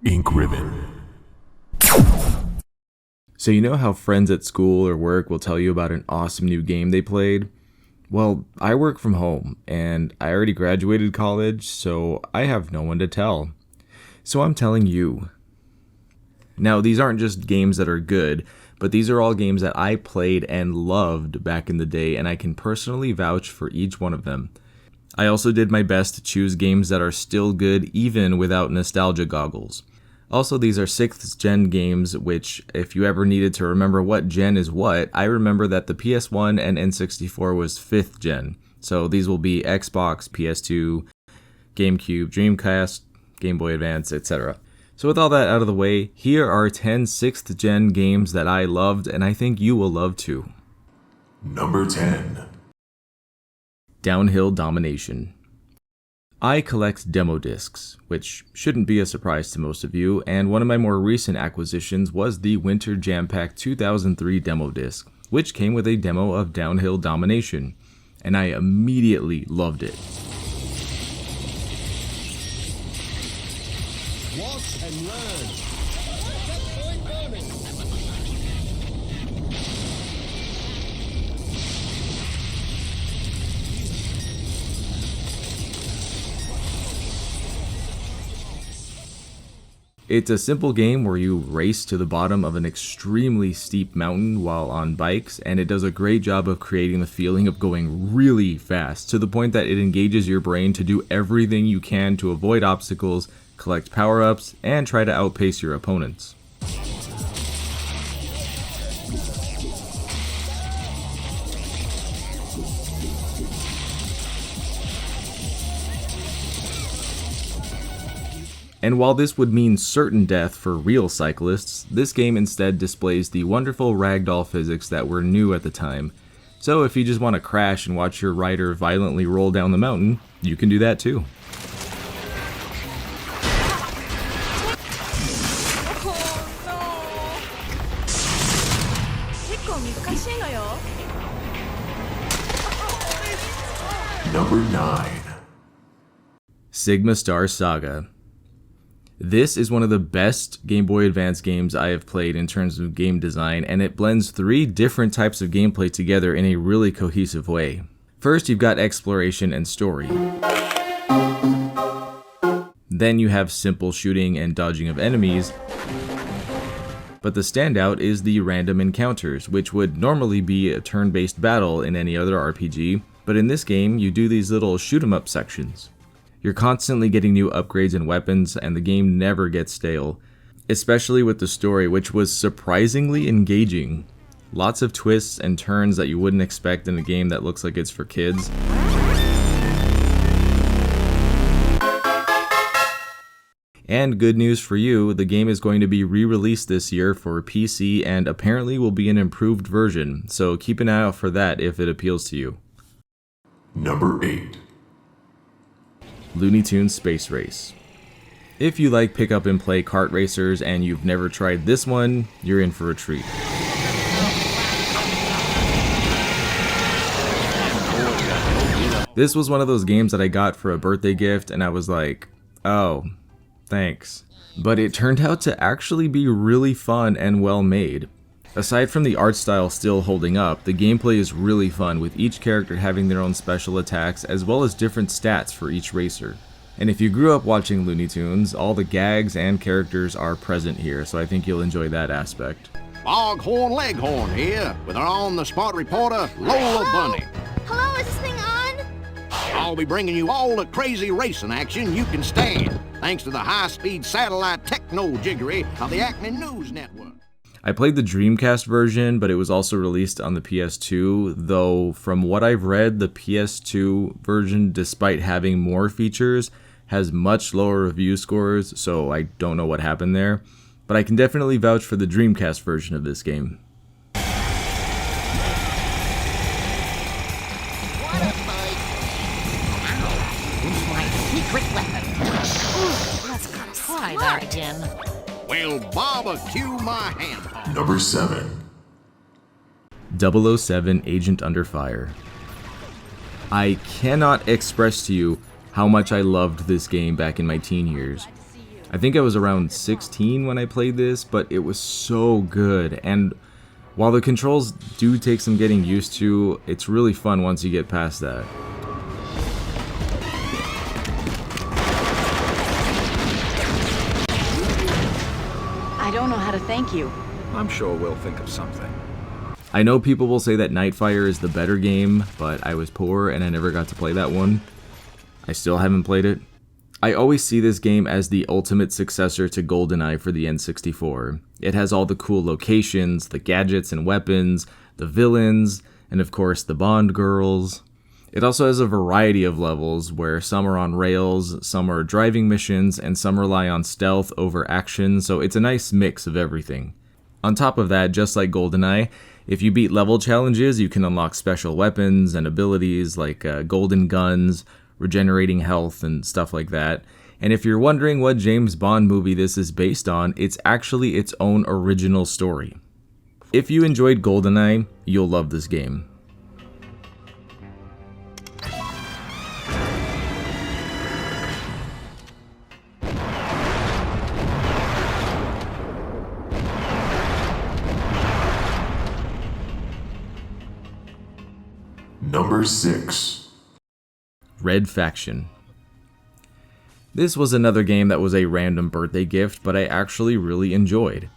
Ink Ribbon. So you know how friends at school or work will tell you about an awesome new game they played? Well, I work from home, and I already graduated college, so I have no one to tell. So I'm telling you. Now, these aren't just games that are good, but these are all games that I played and loved back in the day, and I can personally vouch for each one of them. I also did my best to choose games that are still good even without nostalgia goggles. Also, these are 6th gen games, which, if you ever needed to remember what gen is what, I remember that the PS1 and N64 was 5th gen. So these will be Xbox, PS2, GameCube, Dreamcast, Game Boy Advance, etc. So with all that out of the way, here are 10 6th gen games that I loved and I think you will love too. Number 10. Downhill Domination. I collect demo discs, which shouldn't be a surprise to most of you, and one of my more recent acquisitions was the Winter Jam Pack 2003 demo disc, which came with a demo of Downhill Domination, and I immediately loved it. Watch and learn. It's a simple game where you race to the bottom of an extremely steep mountain while on bikes, and it does a great job of creating the feeling of going really fast, to the point that it engages your brain to do everything you can to avoid obstacles, collect power-ups, and try to outpace your opponents. And while this would mean certain death for real cyclists, this game instead displays the wonderful ragdoll physics that were new at the time. So if you just want to crash and watch your rider violently roll down the mountain, you can do that too. Number 9. Sigma Star Saga. This is one of the best Game Boy Advance games I have played in terms of game design, and it blends 3 different types of gameplay together in a really cohesive way. First, you've got exploration and story. Then you have simple shooting and dodging of enemies. But the standout is the random encounters, which would normally be a turn-based battle in any other RPG, but in this game you do these little shoot-'em-up sections. You're constantly getting new upgrades and weapons, and the game never gets stale, especially with the story, which was surprisingly engaging. Lots of twists and turns that you wouldn't expect in a game that looks like it's for kids. And good news for you, the game is going to be re-released this year for PC and apparently will be an improved version, so keep an eye out for that if it appeals to you. Number 8. Looney Tunes Space Race. If you like pick up and play kart racers and you've never tried this one, you're in for a treat. This was one of those games that I got for a birthday gift and I was like, oh, thanks. But it turned out to actually be really fun and well made. Aside from the art style still holding up, the gameplay is really fun, with each character having their own special attacks as well as different stats for each racer. And if you grew up watching Looney Tunes, all the gags and characters are present here, so I think you'll enjoy that aspect. Foghorn Leghorn here with our on-the-spot reporter, Lola Bunny. Hello, is this thing on? I'll be bringing you all the crazy racing action you can stand, thanks to the high-speed satellite techno-jiggery of the Acme News Network. I played the Dreamcast version, but it was also released on the PS2, though from what I've read, the PS2 version, despite having more features, has much lower review scores, so I don't know what happened there. But I can definitely vouch for the Dreamcast version of this game. What a fight! Use my secret weapon. Ooh, let's go Try that again. Well, barbecue my hand. Number 7. 007 Agent Under Fire. I cannot express to you how much I loved this game back in my teen years. I think I was around 16 when I played this, but it was so good, and while the controls do take some getting used to, it's really fun once you get past that. I don't know how to thank you. I'm sure we'll think of something. I know people will say that Nightfire is the better game, but I was poor and I never got to play that one. I still haven't played it. I always see this game as the ultimate successor to GoldenEye for the N64. It has all the cool locations, the gadgets and weapons, the villains, and of course the Bond girls. It also has a variety of levels where some are on rails, some are driving missions, and some rely on stealth over action, so it's a nice mix of everything. On top of that, just like GoldenEye, if you beat level challenges, you can unlock special weapons and abilities like golden guns, regenerating health, and stuff like that. And if you're wondering what James Bond movie this is based on, it's actually its own original story. If you enjoyed GoldenEye, you'll love this game. Number 6. Red Faction. This was another game that was a random birthday gift, but I actually really enjoyed.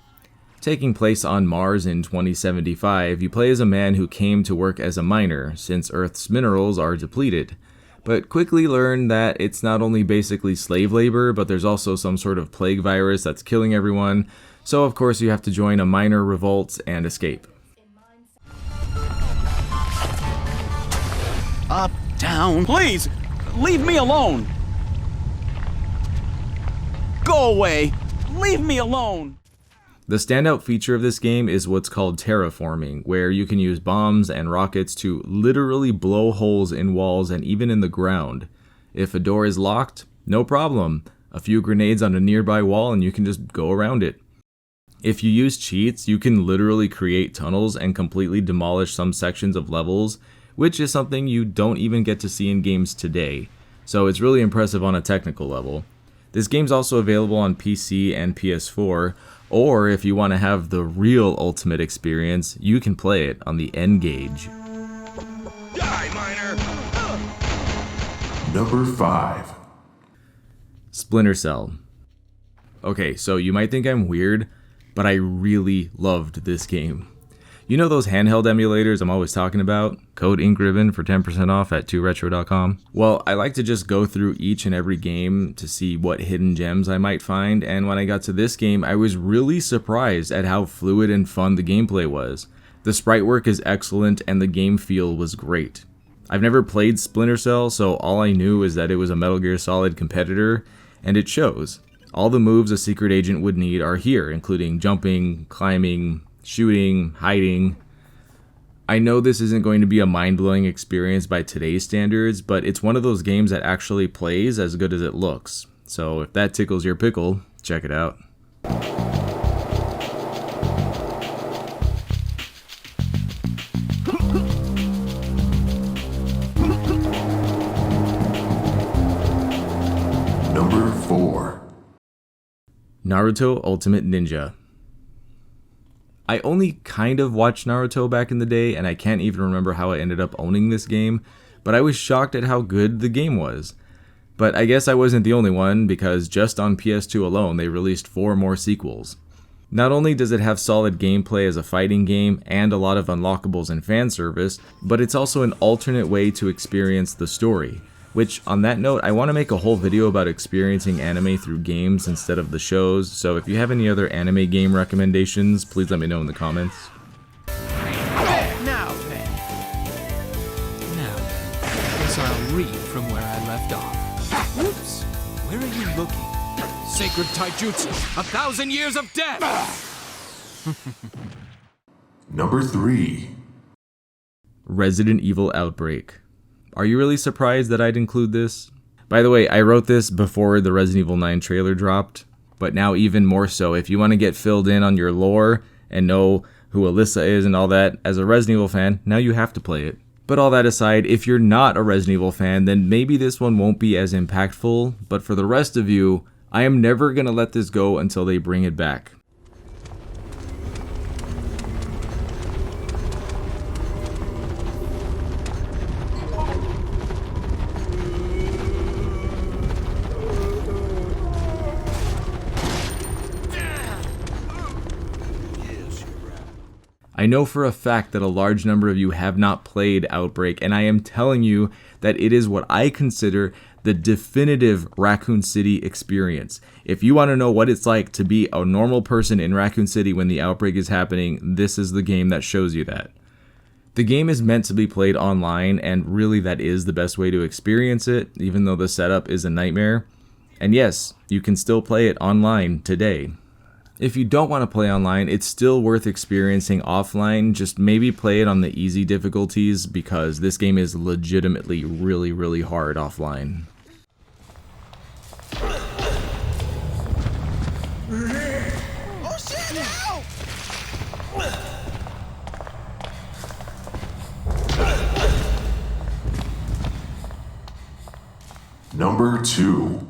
Taking place on Mars in 2075, you play as a man who came to work as a miner, since Earth's minerals are depleted, but quickly learn that it's not only basically slave labor, but there's also some sort of plague virus that's killing everyone, so of course you have to join a miner revolt and escape. Up, down. Please, leave me alone. Go away. Leave me alone. The standout feature of this game is what's called terraforming, where you can use bombs and rockets to literally blow holes in walls and even in the ground. If a door is locked, no problem. A few grenades on a nearby wall and you can just go around it. If you use cheats, you can literally create tunnels and completely demolish some sections of levels, which is something you don't even get to see in games today, so it's really impressive on a technical level. This game's also available on PC and PS4, or if you want to have the real ultimate experience, you can play it on the N-Gage. Die, miner! Number 5. Splinter Cell. Okay, so you might think I'm weird, but I really loved this game. You know those handheld emulators I'm always talking about? Code InkRibbon for 10% off at 2retro.com. Well, I like to just go through each and every game to see what hidden gems I might find, and when I got to this game, I was really surprised at how fluid and fun the gameplay was. The sprite work is excellent, and the game feel was great. I've never played Splinter Cell, so all I knew is that it was a Metal Gear Solid competitor, and it shows. All the moves a secret agent would need are here, including jumping, climbing, shooting, hiding. I know this isn't going to be a mind-blowing experience by today's standards, but it's one of those games that actually plays as good as it looks. So if that tickles your pickle, check it out. Number 4. Naruto Ultimate Ninja. I only kind of watched Naruto back in the day, and I can't even remember how I ended up owning this game, but I was shocked at how good the game was. But I guess I wasn't the only one, because just on PS2 alone, they released 4 more sequels. Not only does it have solid gameplay as a fighting game, and a lot of unlockables and fan service, but it's also an alternate way to experience the story. Which, on that note, I want to make a whole video about experiencing anime through games instead of the shows, so if you have any other anime game recommendations, please let me know in the comments. Now then. Guess I'll read from where I left off. Whoops. Where are you looking? Sacred taijutsu. 1,000 years of death! Number 3. Resident Evil Outbreak. Are you really surprised that I'd include this? By the way, I wrote this before the Resident Evil 9 trailer dropped, but now even more so. If you want to get filled in on your lore and know who Alyssa is and all that, as a Resident Evil fan, now you have to play it. But all that aside, if you're not a Resident Evil fan, then maybe this one won't be as impactful, but for the rest of you, I am never gonna let this go until they bring it back. I know for a fact that a large number of you have not played Outbreak, and I am telling you that it is what I consider the definitive Raccoon City experience. If you want to know what it's like to be a normal person in Raccoon City when the Outbreak is happening, this is the game that shows you that. The game is meant to be played online, and really that is the best way to experience it, even though the setup is a nightmare. And yes, you can still play it online today. If you don't want to play online, it's still worth experiencing offline. Just maybe play it on the easy difficulties because this game is legitimately really, really hard offline. Oh shit, help! Number 2.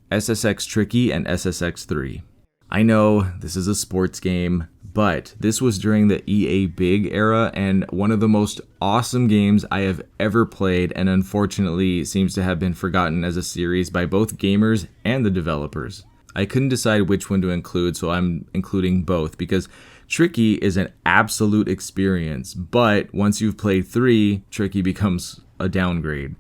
SSX Tricky and SSX3. I know this is a sports game, but this was during the EA Big era and one of the most awesome games I have ever played, and unfortunately seems to have been forgotten as a series by both gamers and the developers. I couldn't decide which one to include, so I'm including both because Tricky is an absolute experience, but once you've played 3, Tricky becomes a downgrade.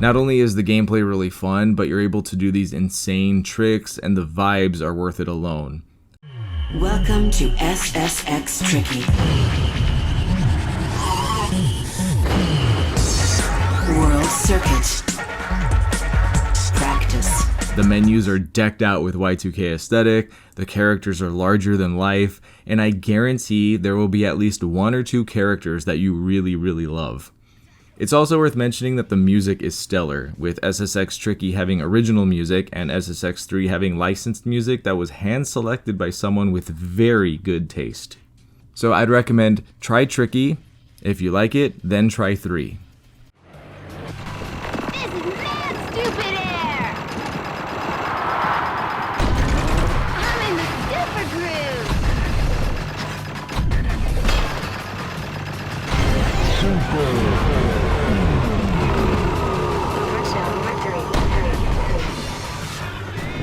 Not only is the gameplay really fun, but you're able to do these insane tricks, and the vibes are worth it alone. Welcome to SSX Tricky. World Circuit. Practice. The menus are decked out with Y2K aesthetic, the characters are larger than life, and I guarantee there will be at least 1 or 2 characters that you really, really love. It's also worth mentioning that the music is stellar, with SSX Tricky having original music and SSX3 having licensed music that was hand-selected by someone with very good taste. So I'd recommend try Tricky. If you like it, then try 3. This is mad stupid air! I'm in the super groove!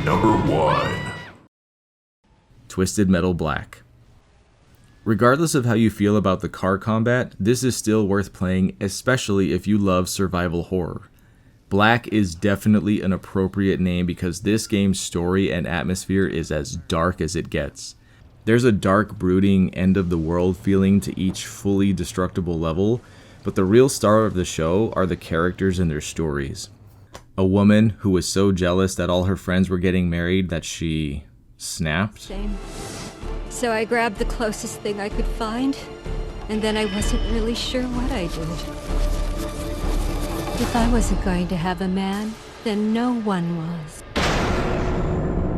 Number 1. Twisted Metal Black. Regardless of how you feel about the car combat, this is still worth playing, especially if you love survival horror. Black is definitely an appropriate name because this game's story and atmosphere is as dark as it gets. There's a dark, brooding, end-of-the-world feeling to each fully destructible level, but the real star of the show are the characters and their stories. A woman who was so jealous that all her friends were getting married that she snapped. Same. So I grabbed the closest thing I could find, and then I wasn't really sure what I did. If I wasn't going to have a man, then no one was.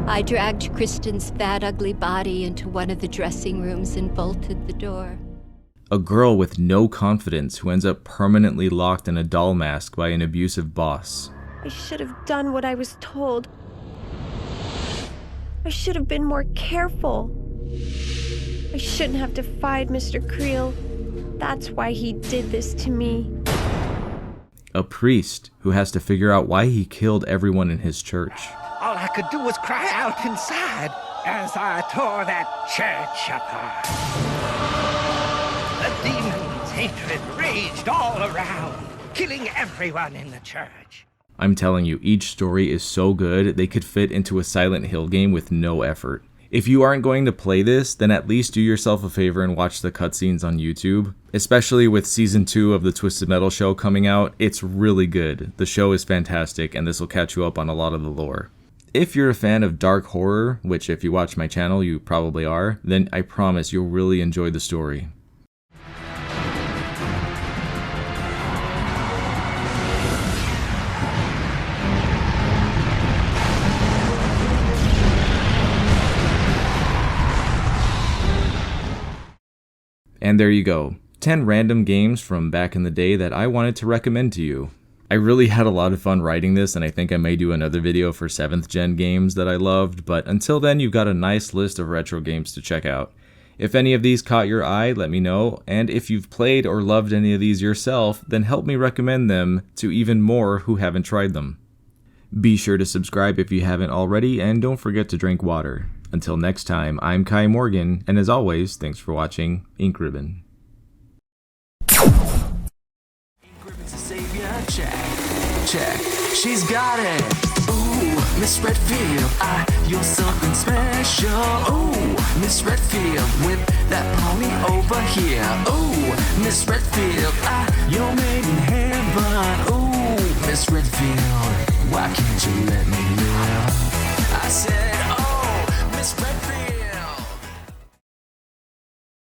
I dragged Kristen's fat, ugly body into one of the dressing rooms and bolted the door. A girl with no confidence who ends up permanently locked in a doll mask by an abusive boss. I should have done what I was told. I should have been more careful. I shouldn't have defied Mr. Creel. That's why he did this to me. A priest who has to figure out why he killed everyone in his church. All I could do was cry out inside as I tore that church apart. The demon's hatred raged all around, killing everyone in the church. I'm telling you, each story is so good, they could fit into a Silent Hill game with no effort. If you aren't going to play this, then at least do yourself a favor and watch the cutscenes on YouTube. Especially with Season 2 of the Twisted Metal show coming out, it's really good. The show is fantastic, and this will catch you up on a lot of the lore. If you're a fan of dark horror, which if you watch my channel you probably are, then I promise you'll really enjoy the story. And there you go, 10 random games from back in the day that I wanted to recommend to you. I really had a lot of fun writing this, and I think I may do another video for 7th gen games that I loved, but until then you've got a nice list of retro games to check out. If any of these caught your eye, let me know, and if you've played or loved any of these yourself, then help me recommend them to even more who haven't tried them. Be sure to subscribe if you haven't already, and don't forget to drink water. Until next time, I'm Kai Morgan, and as always, thanks for watching Ink Ribbon. Check, she's got it. Ooh, Miss Redfield, you're something special. Ooh, Miss Redfield, with that pony over here. Ooh, Miss Redfield, you're made in heaven. Ooh, Miss Redfield, why can't you let me live? I said, oh, Miss Redfield.